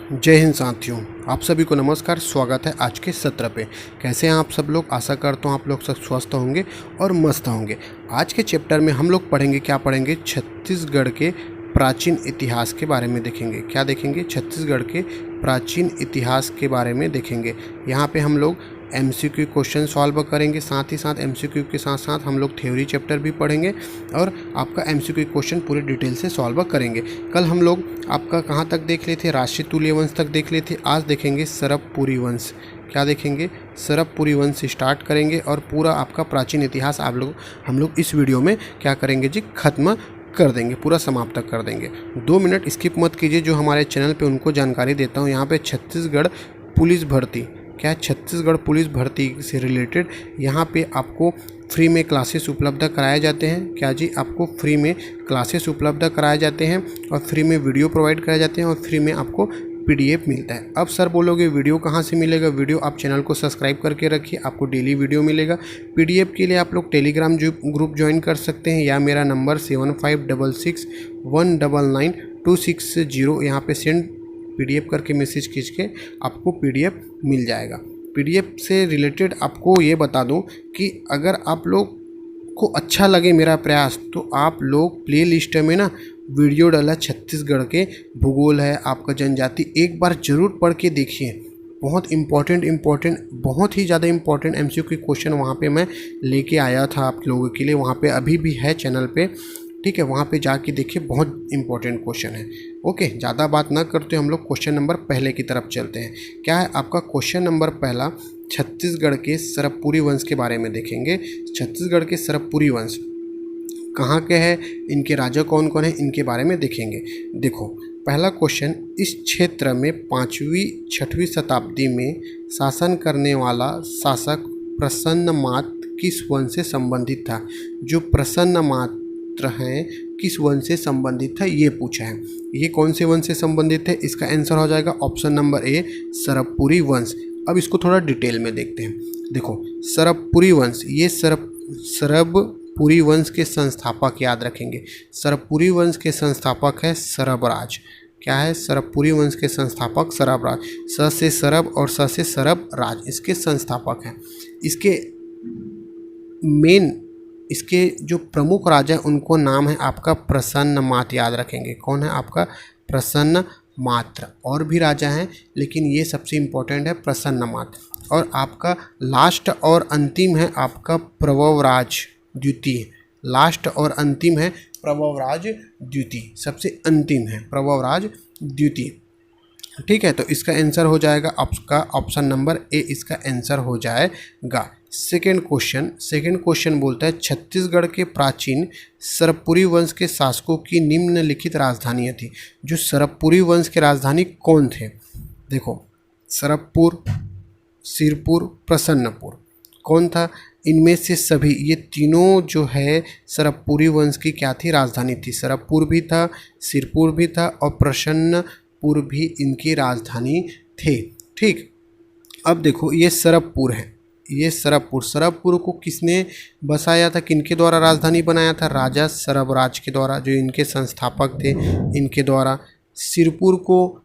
जय हिंद साथियों, आप सभी को नमस्कार। स्वागत है आज के सत्र पे। कैसे हैं आप सब लोग? आशा करता हूँ आप लोग सब स्वस्थ होंगे और मस्त होंगे। आज के चैप्टर में हम लोग पढ़ेंगे, क्या पढ़ेंगे? छत्तीसगढ़ के प्राचीन इतिहास के बारे में देखेंगे। क्या देखेंगे? छत्तीसगढ़ के प्राचीन इतिहास के बारे में देखेंगे। यहाँ पे हम लोग MCQ क्वेश्चन सॉल्व करेंगे, साथ ही साथ MCQ के साथ साथ हम लोग थ्योरी चैप्टर भी पढ़ेंगे और आपका MCQ क्वेश्चन पूरे डिटेल से सॉल्व करेंगे। कल हम लोग आपका कहाँ तक देख लिए थे? राष्ट्रीय तुल्य वंश तक देख लिए थे। आज देखेंगे सरबपुरी वंश। क्या देखेंगे? सरबपुरी वंश स्टार्ट करेंगे और पूरा आपका प्राचीन इतिहास हम लोग इस वीडियो में क्या करेंगे जी? खत्म कर देंगे, पूरा समाप्त कर देंगे। 2 मिनट स्किप मत कीजिए, जो हमारे चैनल पे उनको जानकारी देता हूँ। यहाँ पे छत्तीसगढ़ पुलिस भर्ती, क्या है? छत्तीसगढ़ पुलिस भर्ती से रिलेटेड यहाँ पे आपको फ्री में क्लासेस उपलब्ध कराए जाते हैं। क्या जी? आपको फ्री में क्लासेस उपलब्ध कराए जाते हैं और फ्री में वीडियो प्रोवाइड कराए जाते हैं और फ्री में आपको PDF मिलता है। अब सर बोलोगे वीडियो कहाँ से मिलेगा? वीडियो आप चैनल को सब्सक्राइब करके रखिए, आपको डेली वीडियो मिलेगा। PDF के लिए आप लोग टेलीग्राम ग्रुप ज्वाइन कर सकते हैं या मेरा नंबर 7566199260 यहाँ पे सेंड PDF करके मैसेज खींच के आपको PDF मिल जाएगा। PDF से रिलेटेड आपको ये बता दूं कि अगर आप लोग को अच्छा लगे मेरा प्रयास तो आप लोग प्ले लिस्ट में ना वीडियो डाला छत्तीसगढ़ के भूगोल है, आपका जनजाति, एक बार ज़रूर पढ़ के देखिए। बहुत बहुत ही ज़्यादा इम्पोर्टेंट MCQ क्वेश्चन वहाँ पे मैं लेके आया था आप लोगों के लिए। वहाँ पे अभी भी है चैनल पे, ठीक है? वहाँ पे जाके देखिए, बहुत इंपॉर्टेंट क्वेश्चन है। ओके, ज़्यादा बात ना करते हम लोग क्वेश्चन नंबर पहले की तरफ चलते हैं। क्या है आपका क्वेश्चन नंबर पहला? छत्तीसगढ़ के सरबपुरी वंश के बारे में देखेंगे। छत्तीसगढ़ के सरबपुरी वंश कहाँ के हैं, इनके राजा कौन कौन है, इनके बारे में देखेंगे। देखो, पहला क्वेश्चन, इस क्षेत्र में 5वीं-6वीं शताब्दी में शासन करने वाला शासक प्रसन्नमात्र किस वंश से संबंधित था? जो प्रसन्नमात्र हैं किस वंश से संबंधित था, ये पूछा है। ये कौन से वंश से संबंधित है? इसका आंसर हो जाएगा ऑप्शन नंबर ए, सरबपुरी वंश। अब इसको थोड़ा डिटेल में देखते हैं। देखो, सरबपुरी वंश, ये सरबपुरी वंश के संस्थापक याद रखेंगे। सरबपुरी वंश के संस्थापक है सरबराज। क्या है? सरबपुरी वंश के संस्थापक सरबराज। स से सरब और स से सरबराज इसके संस्थापक हैं। इसके जो प्रमुख राजा उनको नाम है आपका प्रसन्नमात्र, याद रखेंगे। कौन है आपका? प्रसन्नमात्र। और भी राजा हैं लेकिन ये सबसे इम्पोर्टेंट है, प्रसन्नमात्र। और आपका लास्ट और अंतिम है आपका प्रभवराज द्वितीय। लास्ट और अंतिम है प्रभवराज द्वितीय, सबसे अंतिम है प्रभवराज द्वितीय। ठीक है, तो इसका आंसर हो जाएगा आपका ऑप्शन नंबर ए, इसका आंसर हो जाएगा। सेकेंड क्वेश्चन बोलता है, छत्तीसगढ़ के प्राचीन सरबपुरी वंश के शासकों की निम्नलिखित राजधानियाँ थी। जो सरबपुरी वंश के राजधानी कौन थे? देखो, सरबपुर, सिरपुर, प्रसन्नपुर, कौन था? इनमें से सभी, ये तीनों जो है सरबपुरी वंश की क्या थी? राजधानी थी। सरबपुर भी था, सिरपुर भी था और प्रसन्नपुर भी इनकी राजधानी थे। ठीक, अब देखो, ये सरबपुर है, ये सरबपुर को किसने बसाया था? किनके द्वारा राजधानी बनाया था? राजा सरबराज के द्वारा, जो इनके संस्थापक थे, इनके द्वारा। सिरपुर को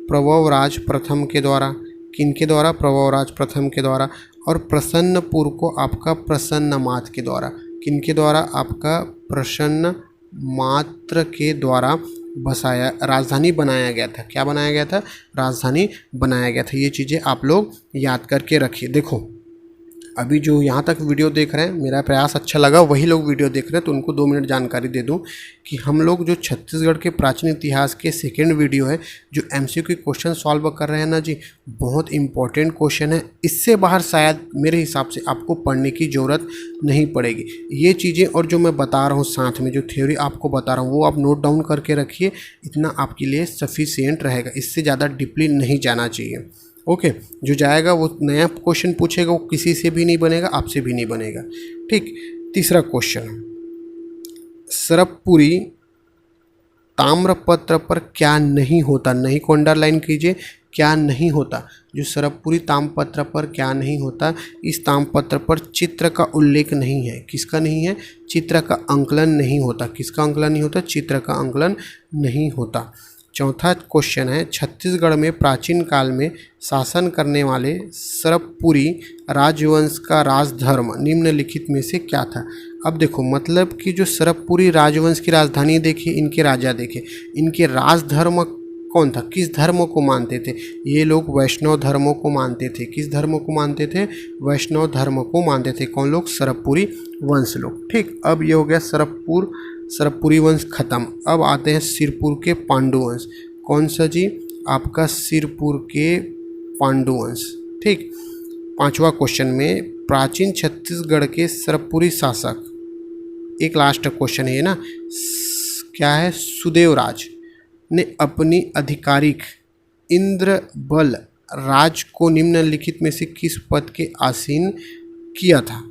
प्रभवराज प्रथम के द्वारा। किनके द्वारा? प्रभवराज प्रथम के द्वारा। और प्रसन्नपुर को आपका प्रसन्नमात्र के द्वारा। किनके द्वारा? आपका प्रसन्नमात्र के द्वारा बसाया, राजधानी बनाया गया था। क्या बनाया गया था? राजधानी बनाया गया था। ये चीज़ें आप लोग याद करके रखिए। देखो, अभी जो यहाँ तक वीडियो देख रहे हैं, मेरा प्रयास अच्छा लगा, वही लोग वीडियो देख रहे हैं, तो उनको 2 मिनट जानकारी दे दूँ कि हम लोग जो छत्तीसगढ़ के प्राचीन इतिहास के सेकेंड वीडियो है, जो MCQ क्वेश्चन सॉल्व कर रहे हैं ना जी, बहुत इंपॉर्टेंट क्वेश्चन है। इससे बाहर शायद मेरे हिसाब से आपको पढ़ने की ज़रूरत नहीं पड़ेगी। ये चीज़ें और जो मैं बता रहा हूँ साथ में, जो थ्योरी आपको बता रहा हूँ, वो आप नोट डाउन करके रखिए। इतना आपके लिए सफिशिएंट रहेगा, इससे ज़्यादा डीपली नहीं जाना चाहिए। ओके, जो जाएगा वो नया क्वेश्चन पूछेगा, वो किसी से भी नहीं बनेगा, आपसे भी नहीं बनेगा। ठीक, तीसरा क्वेश्चन, सरबपुरी ताम्रपत्र पर क्या नहीं होता, नहीं को अंडरलाइन कीजिए, क्या नहीं होता। जो सरबपुरी ताम्रपत्र पर क्या नहीं होता, इस ताम्रपत्र पर चित्र का उल्लेख नहीं है। किसका नहीं है? चित्र का अंकलन नहीं होता। किसका अंकलन नहीं होता? चित्र का अंकलन नहीं होता। चौथा क्वेश्चन है, छत्तीसगढ़ में प्राचीन काल में शासन करने वाले सरबपुरी राजवंश का राजधर्म निम्नलिखित में से क्या था? अब देखो, मतलब कि जो सरबपुरी राजवंश की राजधानी देखिए, इनके राजा देखिए, इनके राजधर्म कौन था, किस धर्म को मानते थे? ये लोग वैष्णव धर्मों को मानते थे। किस धर्म को मानते थे? वैष्णव धर्म को मानते थे। कौन लोग? सरबपुरी वंश लोग। ठीक, अब ये हो गया सरबपुरी वंश खत्म। अब आते हैं सिरपुर के पांडु वंश। कौन सा जी? आपका सिरपुर के पांडु वंश। ठीक, पांचवा क्वेश्चन में प्राचीन छत्तीसगढ़ के सरबपुरी शासक, एक लास्ट क्वेश्चन है ना, क्या है? सुदेवराज ने अपनी आधिकारिक इंद्रबल राज को निम्नलिखित में से किस पद के आसीन किया था?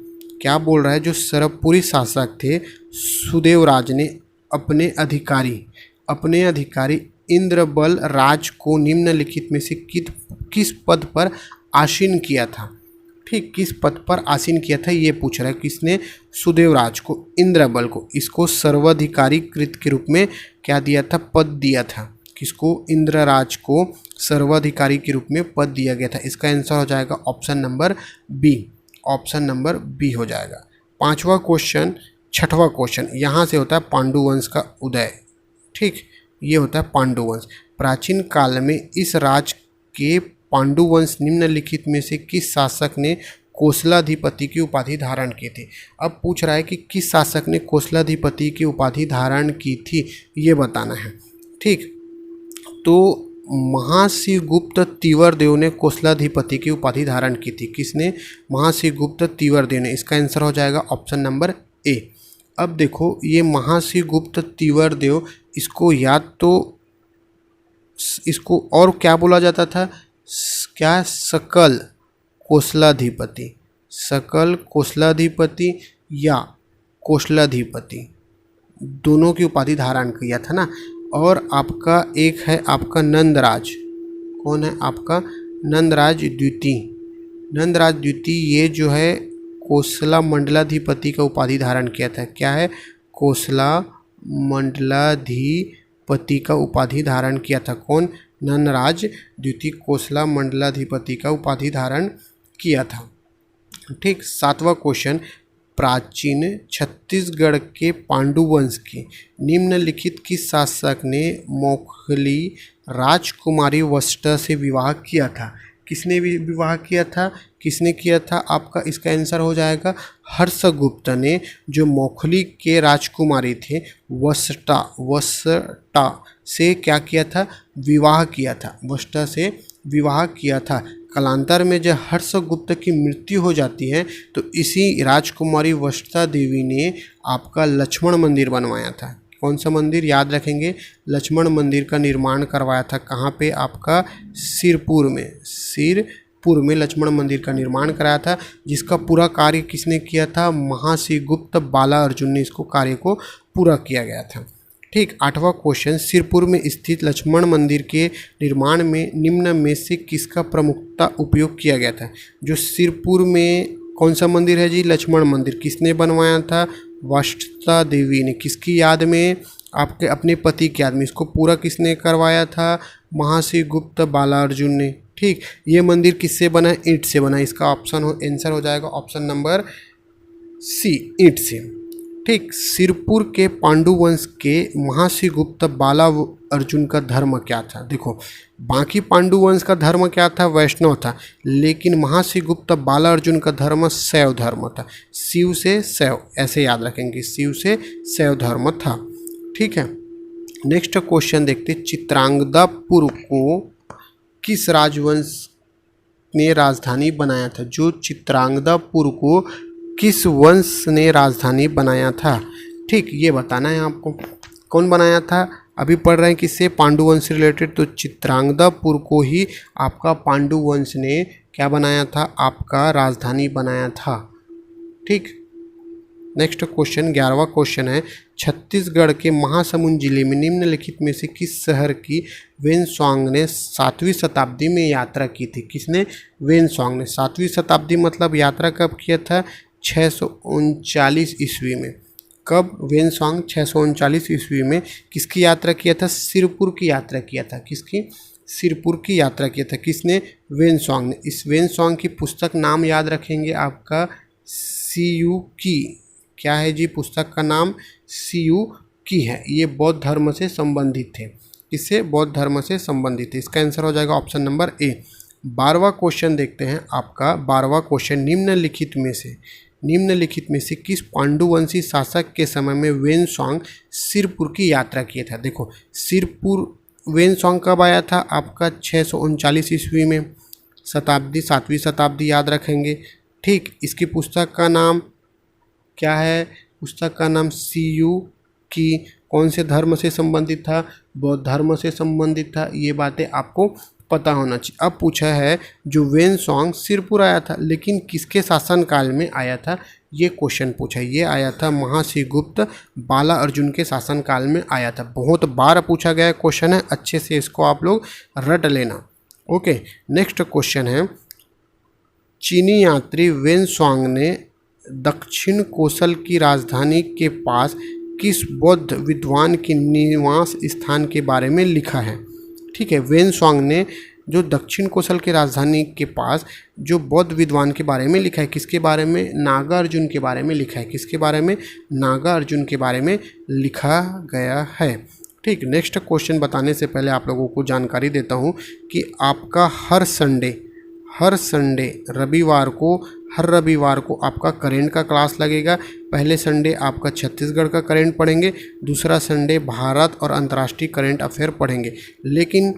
क्या बोल रहा है? जो सरबपुरी शासक थे सुदेवराज ने अपने अधिकारी इंद्रबल राज को निम्नलिखित में से किस पद पर आसीन किया था? ठीक, किस पद पर आसीन किया था ये पूछ रहा है। किसने? सुदेवराज को, इंद्रबल को। इसको सर्वाधिकारी कृत के रूप में क्या दिया था? पद दिया था। किसको? इंद्रराज को सर्वाधिकारी के रूप में पद दिया गया था। इसका आंसर हो जाएगा option number B. Option number B हो जाएगा। पांचवा क्वेश्चन, छठवां क्वेश्चन यहाँ से होता है पांडु वंश का उदय। ठीक, ये होता है पांडु वंश। प्राचीन काल में इस राज के पांडु वंश निम्नलिखित में से किस शासक ने कोसलाधिपति की उपाधि धारण की थी? अब पूछ रहा है कि किस शासक ने कोसलाधिपति की उपाधि धारण की थी, ये बताना है। ठीक, तो महाशिवगुप्त तीवरदेव ने कोसलाधिपति की उपाधि धारण की थी। किसने? महाशिवगुप्त तीवरदेव ने। इसका आंसर हो जाएगा ऑप्शन नंबर ए। अब देखो, ये महाशिवगुप्त तीवरदेव, इसको याद तो, इसको और क्या बोला जाता था? क्या? सकल कोसलाधिपति, सकल कोसलाधिपति या कोसलाधिपति, दोनों की उपाधि धारण किया था ना। और आपका एक है आपका नंदराज। कौन है आपका? नंदराज द्वितीय। नंदराज द्वितीय ये जो है कोसला मंडलाधिपति का उपाधि धारण किया था। क्या है? कोसला मंडलाधिपति का उपाधि धारण किया था। कौन? नंदराज द्वितीय कोसला मंडलाधिपति का उपाधि धारण किया था। ठीक, सातवां क्वेश्चन, प्राचीन छत्तीसगढ़ के पांडु वंश के निम्नलिखित किस शासक ने मोखली राजकुमारी वशिष्ठा से विवाह किया था? किसने विवाह किया था? किसने किया था? आपका इसका आंसर हो जाएगा हर्षगुप्त ने, जो मोखली के राजकुमारी थे वशिष्ठा से क्या किया था? विवाह किया था। वशिष्ठा से विवाह किया था। कालांतर में जब हर्षगुप्त की मृत्यु हो जाती है तो इसी राजकुमारी वशिष्ठा देवी ने आपका लक्ष्मण मंदिर बनवाया था। कौन सा मंदिर? याद रखेंगे, लक्ष्मण मंदिर का निर्माण करवाया था। कहाँ पे? आपका सिरपुर में। सिरपुर में लक्ष्मण मंदिर का निर्माण कराया था, जिसका पूरा कार्य किसने किया था? महाशिवगुप्त बाला अर्जुन ने इसको कार्य को पूरा किया गया था। ठीक, आठवां क्वेश्चन, सिरपुर में स्थित लक्ष्मण मंदिर के निर्माण में निम्न में से किसका प्रमुखता उपयोग किया गया था? जो सिरपुर में कौन सा मंदिर है जी? लक्ष्मण मंदिर। किसने बनवाया था? वशिष्ठा देवी ने। किसकी याद में? आपके अपने पति की याद में। इसको पूरा किसने करवाया था? महाशिवगुप्त बाला अर्जुन ने। ठीक, ये मंदिर किससे बना? ईंट से बना। इसका ऑप्शन आंसर हो जाएगा ऑप्शन नंबर सी, ईंट से। ठीक, सिरपुर के पांडु वंश के महाशिवगुप्त बाला अर्जुन का धर्म क्या था? देखो, बाकी पांडु वंश का धर्म क्या था? वैष्णव था। लेकिन महाशिवगुप्त बाला अर्जुन का धर्म शैव धर्म था। शिव से शैव, ऐसे याद रखेंगे, शिव से शैव धर्म था। ठीक है, नेक्स्ट क्वेश्चन देखते, चित्रांगदापुर को किस राजवंश ने राजधानी बनाया था? जो चित्रांगदापुर को किस वंश ने राजधानी बनाया था? ठीक, ये बताना है आपको। कौन बनाया था? अभी पढ़ रहे हैं किससे? पांडु वंश से रिलेटेड। तो चित्रांगदापुर को ही आपका पांडु वंश ने क्या बनाया था? आपका राजधानी बनाया था। ठीक, नेक्स्ट क्वेश्चन 11वां क्वेश्चन है, छत्तीसगढ़ के महासमुंद जिले में निम्नलिखित में से किस शहर की वेनसॉन्ग ने 7वीं शताब्दी में यात्रा की थी? किसने? वेनसॉन्ग ने। 7वीं शताब्दी मतलब यात्रा कब किया था? 639 ईस्वी में। कब? वेनसॉन्ग 639 ईस्वी में किसकी यात्रा किया था? सिरपुर की यात्रा किया था। किसकी? सिरपुर की यात्रा किया था। किसने? वेनसॉन्ग ने। इस वेनसॉन्ग की पुस्तक नाम याद रखेंगे आपका सीयू की। क्या है जी? पुस्तक का नाम सीयू की है। ये बौद्ध धर्म से संबंधित थे। इससे बौद्ध धर्म से संबंधित है। इसका आंसर हो जाएगा ऑप्शन नंबर ए। 12वां क्वेश्चन देखते हैं आपका। 12वां क्वेश्चन, निम्नलिखित में से किस पांडुवंशी शासक के समय में वेनसॉन्ग सिरपुर की यात्रा किया था? देखो, सिरपुर वेनसॉन्ग कब आया था? आपका 639 ईस्वी में। शताब्दी 7वीं शताब्दी याद रखेंगे। ठीक, इसकी पुस्तक का नाम क्या है? पुस्तक का नाम सीयू की। कौन से धर्म से संबंधित था? बौद्ध धर्म से संबंधित था। ये बातें आपको पता होना चाहिए। अब पूछा है जो वेनसॉन्ग सिरपुर आया था लेकिन किसके शासनकाल में आया था? ये क्वेश्चन पूछा है। ये आया था महाश्रीगुप्त बाला अर्जुन के शासनकाल में आया था। बहुत बार पूछा गया क्वेश्चन है, अच्छे से इसको आप लोग रट लेना। ओके, नेक्स्ट क्वेश्चन है, चीनी यात्री वेनसॉन्ग ने दक्षिण कोसल की राजधानी के पास किस बौद्ध विद्वान के निवास स्थान के बारे में लिखा है? ठीक है, वेनसॉन्ग ने जो दक्षिण कोसल की राजधानी के पास जो बौद्ध विद्वान के बारे में लिखा है, किसके बारे में? नागार्जुन के बारे में लिखा है। किसके बारे में? नागार्जुन के बारे में लिखा गया है। ठीक, नेक्स्ट क्वेश्चन बताने से पहले आप लोगों को जानकारी देता हूँ कि आपका हर संडे हर रविवार को आपका करेंट का क्लास लगेगा। पहले संडे आपका छत्तीसगढ़ का करेंट पढ़ेंगे, दूसरा संडे भारत और अंतर्राष्ट्रीय करेंट अफेयर पढ़ेंगे। लेकिन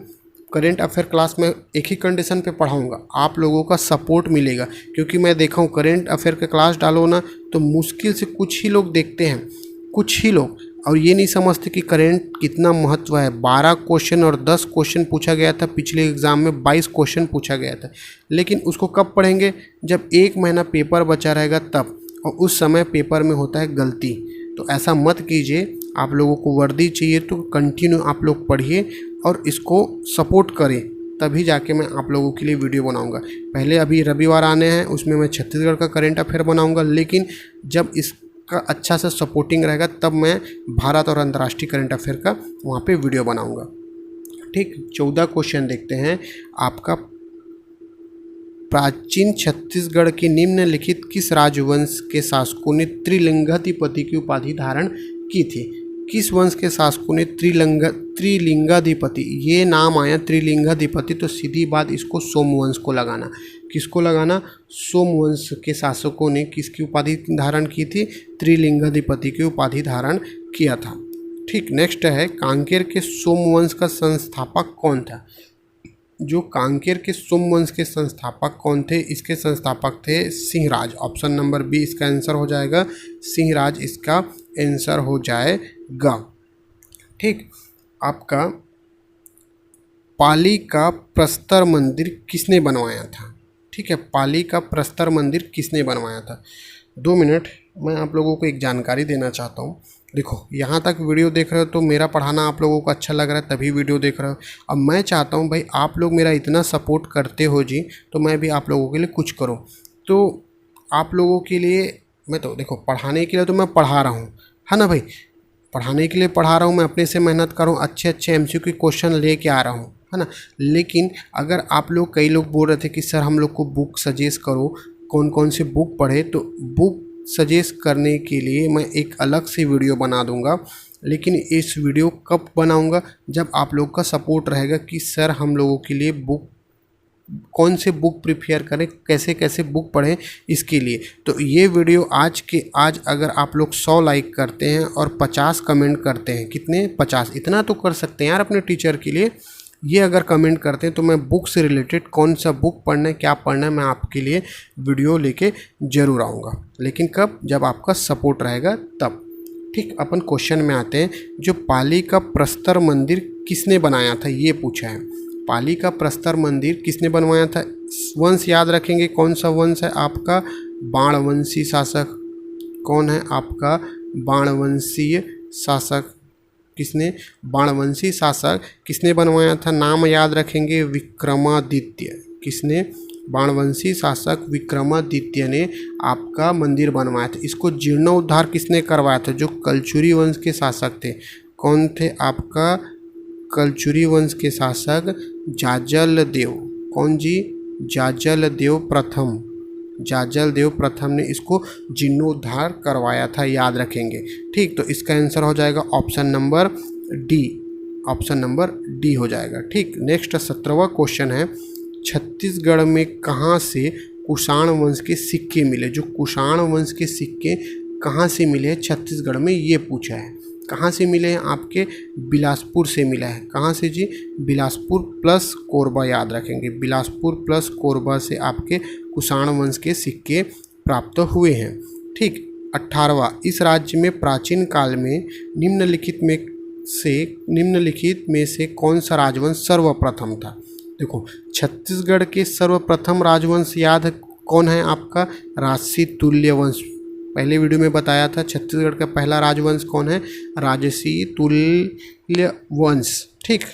करेंट अफेयर क्लास में एक ही कंडीशन पे पढ़ाऊँगा, आप लोगों का सपोर्ट मिलेगा। क्योंकि मैं देखा हूँ करेंट अफेयर का क्लास डालो ना तो मुश्किल से कुछ ही लोग देखते हैं, कुछ ही लोग, और ये नहीं समझते कि करेंट कितना महत्व है। 12 क्वेश्चन और 10 क्वेश्चन पूछा गया था पिछले एग्ज़ाम में, 22 क्वेश्चन पूछा गया था। लेकिन उसको कब पढ़ेंगे? जब 1 महीना पेपर बचा रहेगा तब, और उस समय पेपर में होता है गलती। तो ऐसा मत कीजिए। आप लोगों को वर्दी चाहिए तो कंटिन्यू आप लोग पढ़िए और इसको सपोर्ट करें, तभी जाके मैं आप लोगों के लिए वीडियो बनाऊंगा। पहले अभी रविवार आने हैं, उसमें मैं छत्तीसगढ़ का करेंट अफेयर बनाऊंगा, लेकिन जब इसका अच्छा सा सपोर्टिंग रहेगा तब मैं भारत और अंतर्राष्ट्रीय करेंट अफेयर का वहाँ पे वीडियो बनाऊंगा। ठीक, 14 क्वेश्चन देखते हैं आपका। प्राचीन छत्तीसगढ़ के निम्नलिखित किस राजवंश के शासकों ने त्रिलिंगाधिपति की उपाधि धारण की थी? किस वंश के शासकों ने त्रिलिंगाधिपति, ये नाम आया त्रिलिंगाधिपति तो सीधी बात इसको सोमवंश को लगाना। किसको लगाना? सोमवंश के शासकों ने किसकी उपाधि धारण की थी? त्रिलिंगाधिपति की उपाधि धारण किया था। ठीक, नेक्स्ट है, कांकेर के सोमवंश का संस्थापक कौन था? जो कांकेर के सोमवंश के संस्थापक कौन थे? इसके संस्थापक थे सिंहराज। ऑप्शन नंबर बी इसका आंसर हो जाएगा, सिंहराज इसका आंसर हो जाएगा। ठीक, आपका पाली का प्रस्तर मंदिर किसने बनवाया था? ठीक है, पाली का प्रस्तर मंदिर किसने बनवाया था? 2 मिनट, मैं आप लोगों को एक जानकारी देना चाहता हूँ। देखो, यहाँ तक वीडियो देख रहे हो तो मेरा पढ़ाना आप लोगों को अच्छा लग रहा है तभी वीडियो देख रहे हो। अब मैं चाहता हूँ भाई आप लोग मेरा इतना सपोर्ट करते हो जी, तो मैं भी आप लोगों के लिए कुछ करूँ। तो आप लोगों के लिए मैं तो देखो पढ़ाने के लिए तो मैं पढ़ा रहा हूँ, है ना भाई, पढ़ाने के लिए पढ़ा रहा हूँ, मैं अपने से मेहनत कर रहा हूँ, अच्छे अच्छे MCQ क्वेश्चन लेके आ रहा हूँ, है ना। लेकिन अगर आप लोग, कई लोग बोल रहे थे कि सर हम लोग को बुक सजेस्ट करो, कौन कौन से बुक पढ़े, तो बुक सजेस्ट करने के लिए मैं एक अलग से वीडियो बना दूंगा। लेकिन इस वीडियो कब बनाऊंगा? जब आप लोग का सपोर्ट रहेगा कि सर हम लोगों के लिए बुक, कौन से बुक प्रिपेयर करें, कैसे कैसे बुक पढ़ें, इसके लिए। तो ये वीडियो आज के आज अगर आप लोग 100 लाइक करते हैं और 50 कमेंट करते हैं, कितने? 50, इतना तो कर सकते हैं यार अपने टीचर के लिए। ये अगर कमेंट करते हैं तो मैं बुक से रिलेटेड कौन सा बुक पढ़ना है, क्या पढ़ना है, मैं आपके लिए वीडियो लेके ज़रूर आऊँगा। लेकिन कब? जब आपका सपोर्ट रहेगा तब। ठीक, अपन क्वेश्चन में आते हैं। जो पाली का प्रस्तर मंदिर किसने बनाया था, ये पूछा है। पाली का प्रस्तर मंदिर किसने बनवाया था? वंश याद रखेंगे, कौन सा वंश है आपका? बाणवंशी शासक। कौन है आपका बाणवंशीय शासक? किसने? बाणवंशी शासक किसने बनवाया था? नाम याद रखेंगे, विक्रमादित्य। किसने? बाणवंशी शासक विक्रमादित्य ने आपका मंदिर बनवाया था। इसको जीर्णोद्धार किसने करवाया था? जो कलचुरी वंश के शासक थे। कौन थे आपका? कलचुरी वंश के शासक जाजल देव। कौन जी? जाजल देव प्रथम। जाजल देव प्रथम ने इसको जीर्णोद्धार करवाया था, याद रखेंगे। ठीक, तो इसका आंसर हो जाएगा option number D. Option number D हो जाएगा। ठीक, नेक्स्ट 17वां क्वेश्चन है, छत्तीसगढ़ में कहाँ से कुषाण वंश के सिक्के मिले? जो कुषाण वंश के सिक्के कहाँ से मिले हैं छत्तीसगढ़ में, ये पूछा है। कहाँ से मिले हैं? आपके बिलासपुर से मिला है। कहाँ से जी? बिलासपुर प्लस कोरबा, याद रखेंगे। बिलासपुर प्लस कोरबा से आपके कुषाण वंश के सिक्के प्राप्त हुए हैं। ठीक, 18वां, इस राज्य में प्राचीन काल में निम्नलिखित में से कौन सा राजवंश सर्वप्रथम था? देखो, छत्तीसगढ़ के सर्वप्रथम राजवंश याद है कौन है आपका? राजसी तुल्य वंश। पहले वीडियो में बताया था छत्तीसगढ़ का पहला राजवंश कौन है? राजसी तुल्य वंश। ठीक,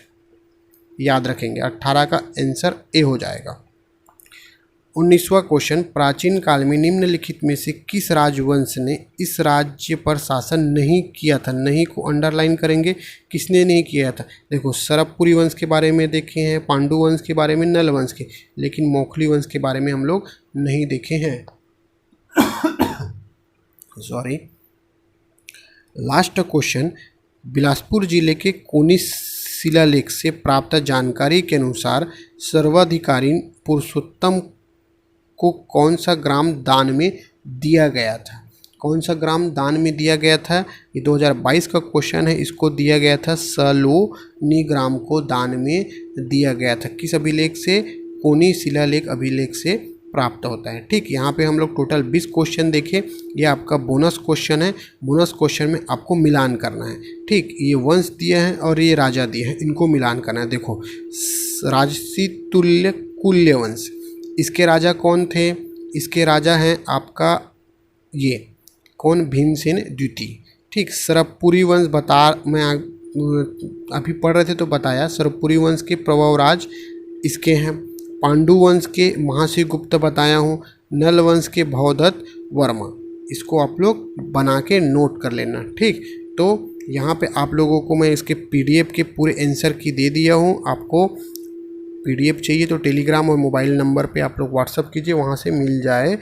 याद रखेंगे। 18 का आंसर ए हो जाएगा। 19वां क्वेश्चन, प्राचीन काल में निम्नलिखित में से किस राजवंश ने इस राज्य पर शासन नहीं किया था? नहीं को अंडरलाइन करेंगे, किसने नहीं किया था? देखो, सरबपुरी वंश के बारे में देखे हैं, पांडु वंश के बारे में, नल वंश के, लेकिन मौखली वंश के बारे में हम लोग नहीं देखे हैं। सॉरी। लास्ट क्वेश्चन, बिलासपुर जिले के कोनी शिलालेख से प्राप्त जानकारी के अनुसार सर्वाधिकारी पुरुषोत्तम को कौन सा ग्राम दान में दिया गया था? कौन सा ग्राम दान में दिया गया था? ये 2022 का क्वेश्चन है। इसको दिया गया था सलोनी ग्राम को दान में दिया गया था। किस अभिलेख से? कोनी शिलालेख अभिलेख से प्राप्त होता है। ठीक, यहाँ पे हम लोग टोटल 20 क्वेश्चन देखे। ये आपका बोनस क्वेश्चन है। बोनस क्वेश्चन में आपको मिलान करना है। ठीक, ये वंश दिए हैं और ये राजा दिए हैं, इनको मिलान करना है। देखो, राजसी तुल्य कुल्य वंश, इसके राजा कौन थे? इसके राजा हैं आपका ये कौन? भीमसेन द्वितीय। ठीक, सरबपुरी वंश मैं अभी पढ़ रहे थे तो बताया, सरबपुरी वंश के प्रभवराज इसके हैं। पांडु वंश के महासी गुप्त बताया हूँ। नल वंश के भवदत्त वर्मा। इसको आप लोग बना के नोट कर लेना। ठीक, तो यहाँ पे आप लोगों को मैं इसके PDF के पूरे आंसर की दे दिया हूँ। आपको PDF चाहिए तो टेलीग्राम और मोबाइल नंबर पे आप लोग व्हाट्सअप कीजिए, वहाँ से मिल जाए।